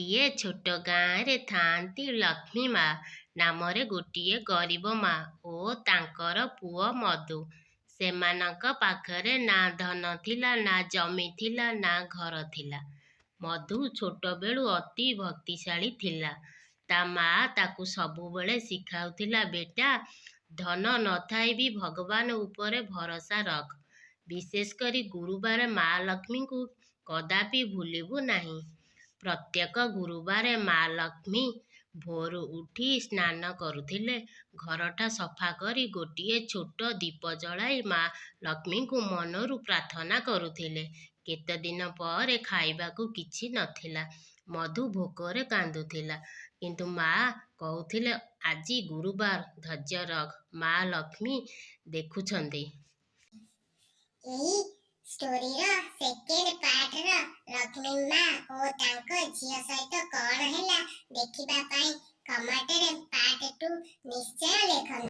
ଗୋଟିଏ ଛୋଟ ଗାଁରେ ଥାଆନ୍ତି ଲକ୍ଷ୍ମୀ ମା ନାମରେ ଗୋଟିଏ ଗରିବ ମା ଓ ତାଙ୍କର ପୁଅ ମଧୁ। ସେମାନଙ୍କ ପାଖରେ ନା ଧନ ଥିଲା, ନା ଜମି ଥିଲା, ନା ଘର ଥିଲା। ମଧୁ ଛୋଟବେଳୁ ଅତି ଭକ୍ତିଶାଳୀ ଥିଲା। ତା ମା ତାକୁ ସବୁବେଳେ ଶିଖାଉଥିଲା, ବେଟା, ଧନ ନଥାଇ ବି ଭଗବାନ ଉପରେ ଭରସା ରଖ। ବିଶେଷ କରି ଗୁରୁବାର ମା ଲକ୍ଷ୍ମୀଙ୍କୁ କଦାପି ଭୁଲିବୁ ନାହିଁ। ପ୍ରତ୍ୟେକ ଗୁରୁବାର ମା ଲକ୍ଷ୍ମୀ ଭୋରୁ ଉଠି ସ୍ନାନ କରୁଥିଲେ। ଘରଟା ସଫା କରି ଗୋଟିଏ ଛୋଟ ଦୀପ ଜଳାଇ ମା ଲକ୍ଷ୍ମୀଙ୍କୁ ମନରୁ ପ୍ରାର୍ଥନା କରୁଥିଲେ। କେତେଦିନ ପରେ ଖାଇବାକୁ କିଛି ନଥିଲା। ମଧୁ ଭୋକରେ କାନ୍ଦୁଥିଲା। କିନ୍ତୁ ମା କହୁଥିଲେ, ଆଜି ଗୁରୁବାର, ଧୈର୍ଯ୍ୟ ରଖ, ମା ଲକ୍ଷ୍ମୀ ଦେଖୁଛନ୍ତି। ଏହି ଷ୍ଟୋରିର ସେକେଣ୍ଡ ପାର୍ଟର ଲକ୍ଷ୍ମୀ ମା ଓ ତାଙ୍କ ଝିଅ ସହିତ କଣ ହେଲା ଦେଖିବା ପାଇଁ କମେଣ୍ଟରେ ପାର୍ଟ 2 ନିଶ୍ଚୟ ଲେଖନ୍ତୁ।